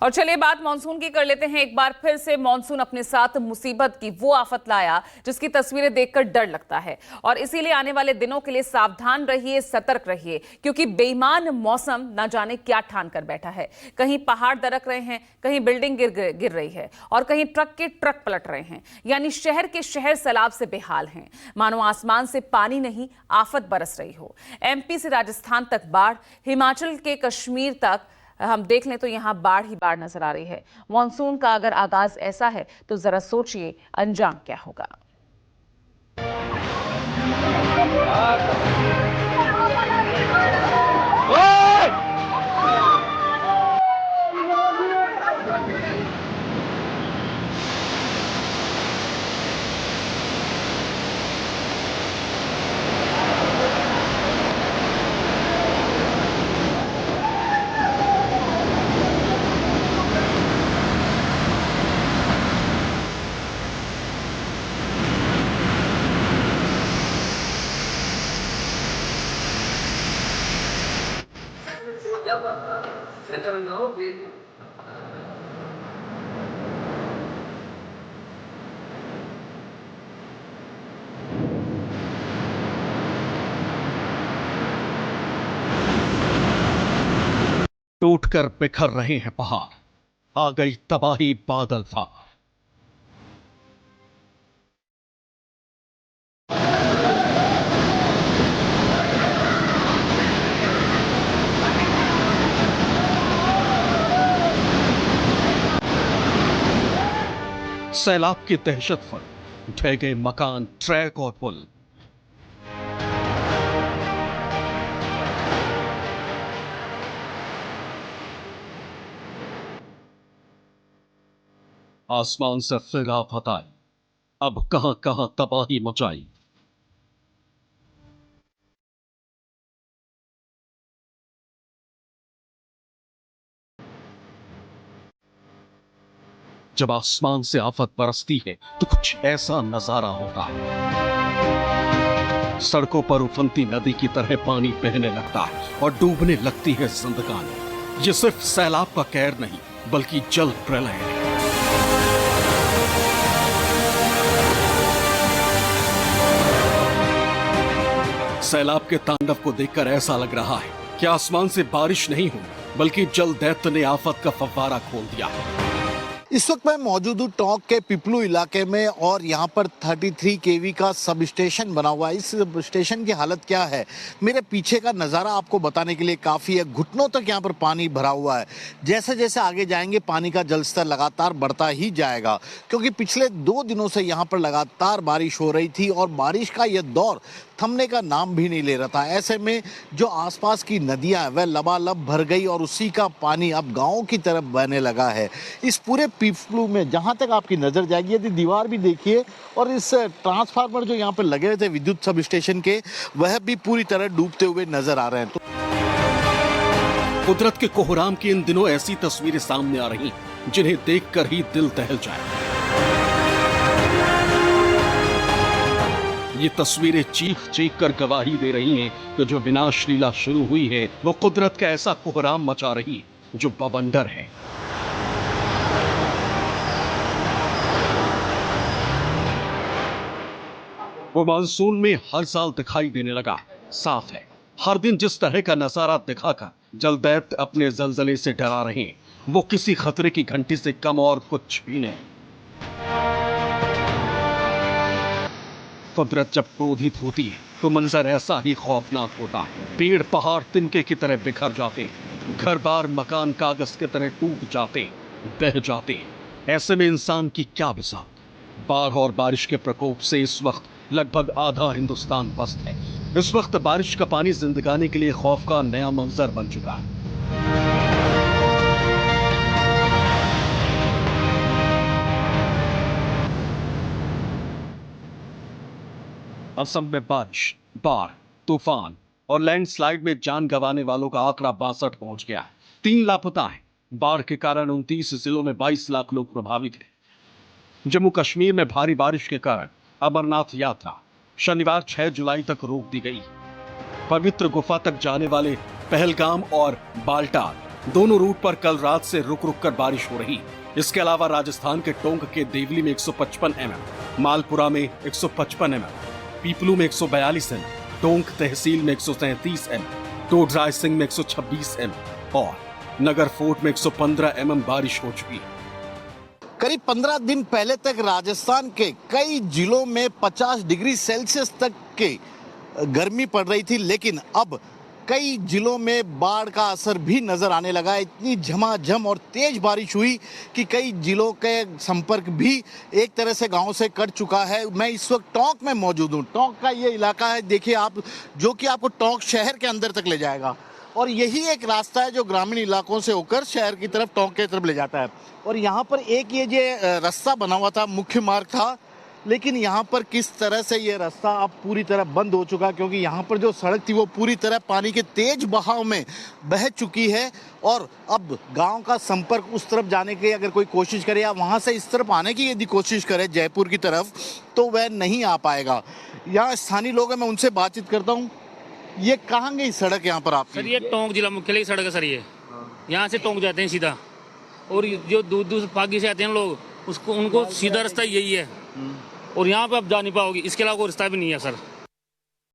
और चलिए बात मानसून की कर लेते हैं। एक बार फिर से मानसून अपने साथ मुसीबत की वो आफत लाया जिसकी तस्वीरें देखकर डर लगता है। और इसीलिए आने वाले दिनों के लिए सावधान रहिए, सतर्क रहिए, क्योंकि बेईमान मौसम न जाने क्या ठान कर बैठा है। कहीं पहाड़ दरक रहे हैं, कहीं बिल्डिंग गिर रही है और कहीं ट्रक के ट्रक पलट रहे हैं। यानी शहर के शहर सैलाब से बेहाल हैं, मानो आसमान से पानी नहीं आफत बरस रही हो। एमपी से राजस्थान तक बाढ़, हिमाचल के कश्मीर तक हम देख लें तो यहां बाढ़ ही बाढ़ नजर आ रही है। मॉनसून का अगर आगाज ऐसा है तो जरा सोचिए अंजाम क्या होगा। टूटकर बिखर रहे हैं पहाड़, आ गई तबाही बादल था। सैलाब की दहशत पर ढह गए मकान, ट्रैक और पुल। आसमान से सैलाब हटाए, अब कहां कहां तबाही मचाई। जब आसमान से आफत बरसती है तो कुछ ऐसा नजारा होता है। सड़कों पर उफनती नदी की तरह पानी बहने लगता है और डूबने लगती है जिंदगानी। ये सिर्फ सैलाब का कहर नहीं बल्कि जल प्रलय है। सैलाब के तांडव को देखकर ऐसा लग रहा है कि आसमान से बारिश नहीं हुई बल्कि जल दैत्य ने आफत का फव्वारा खोल दिया है। इस वक्त मैं मौजूद हूँ टोंक के पिपलू इलाके में और यहाँ पर 33 केवी का सब स्टेशन बना हुआ है। इस सब स्टेशन की हालत क्या है, मेरे पीछे का नज़ारा आपको बताने के लिए काफ़ी है। घुटनों तक यहाँ पर पानी भरा हुआ है। जैसे जैसे आगे जाएंगे पानी का जल स्तर लगातार बढ़ता ही जाएगा, क्योंकि पिछले 2 दिनों से यहाँ पर लगातार बारिश हो रही थी और बारिश का यह दौर थमने का नाम भी नहीं ले रहा था। ऐसे में जो आसपास की नदियां हैं वह लबालब भर गई और उसी का पानी अब गाँव की तरफ बहने लगा है। इस पूरे पिपलू में जहां तक आपकी नजर जाएगी, यदि दीवार भी देखिए और इस ट्रांसफार्मर जो यहाँ पर लगे हुए थे विद्युत सब स्टेशन के, वह भी पूरी तरह डूबते हुए नजर आ रहे हैं। कुदरत के कोहराम की इन दिनों ऐसी तस्वीरें सामने आ रही जिन्हें देखकर ही दिल दहल जाए। ये तस्वीरें चीख चीख कर गवाही दे रही हैं कि जो विनाश लीला शुरू हुई है वो कुदरत का ऐसा कोहराम मचा रही है जो बवंडर है। वो मानसून में हर साल दिखाई देने लगा। साफ है, हर दिन जिस तरह का नजारा दिखाकर जलदैत्य अपने जलजले से डरा रहे हैं, वो किसी खतरे की घंटी से कम और कुछ भी नहीं। कुदरत जब क्रोधित होती है तो मंजर ऐसा ही खौफनाक होता है। पेड़ पहाड़ तिनके की तरह बिखर जाते, घर बार मकान कागज की तरह टूट जाते, बह जाते। ऐसे में इंसान की क्या बिसात। बाढ़ और बारिश के प्रकोप से इस वक्त लगभग आधा हिंदुस्तान पस्त है। इस वक्त बारिश का पानी जिंदगानी के लिए खौफ का नया मंजर बन चुका है। असम में बारिश, बाढ़, तूफान और लैंडस्लाइड में जान गंवाने वालों का आंकड़ा 62 पहुंच गया है। 3 लापता हैं। बाढ़ के कारण 29 जिलों में 22 लाख लोग प्रभावित हैं। जम्मू कश्मीर में भारी बारिश के कारण अमरनाथ यात्रा शनिवार 6 जुलाई तक रोक दी गई। पवित्र गुफा तक जाने वाले पहलगाम और बाल्टाल दोनों रूट पर कल रात से रुक रुक कर बारिश हो रही। इसके अलावा राजस्थान के टोंक के देवली में 155 mm, मालपुरा में 155 mm, पीपलू में 142 mm, टोंक तहसील में 137 mm, टोडराय सिंह में 126 mm और नगर फोर्ट में 115 mm बारिश हो चुकी है। करीब 15 दिन पहले तक राजस्थान के कई जिलों में 50 डिग्री सेल्सियस तक के गर्मी पड़ रही थी, लेकिन अब कई जिलों में बाढ़ का असर भी नजर आने लगा है। इतनी झमाझम और तेज बारिश हुई कि कई जिलों के संपर्क भी एक तरह से गांव से कट चुका है। मैं इस वक्त टोंक में मौजूद हूं। टोंक का ये इलाका है, देखिए आप, जो कि आपको टोंक शहर के अंदर तक ले जाएगा और यही एक रास्ता है जो ग्रामीण इलाकों से होकर शहर की तरफ, टोंक की तरफ ले जाता है। और यहाँ पर एक ये रास्ता बना हुआ था, मुख्य मार्ग था, लेकिन यहाँ पर किस तरह से ये रास्ता अब पूरी तरह बंद हो चुका, क्योंकि यहाँ पर जो सड़क थी वो पूरी तरह पानी के तेज बहाव में बह चुकी है और अब गांव का संपर्क उस तरफ जाने की अगर कोई कोशिश करे या वहाँ से इस तरफ आने की यदि कोशिश करे जयपुर की तरफ, तो वह नहीं आ पाएगा। यहाँ स्थानीय लोग हैं, मैं उनसे बातचीत करता हूँ। ये कहाँ गई सड़क यहाँ पर आपकी? सर ये टोंक जिला मुख्यालय की सड़क है सर, ये यहाँ से टोंक जाते हैं सीधा, और जो दूर दूर फागी से आते हैं लोग, उसको उनको सीधा रास्ता यही है और यहाँ पे आप जा नहीं पाओगे, इसके अलावा कोई रास्ता भी नहीं है सर।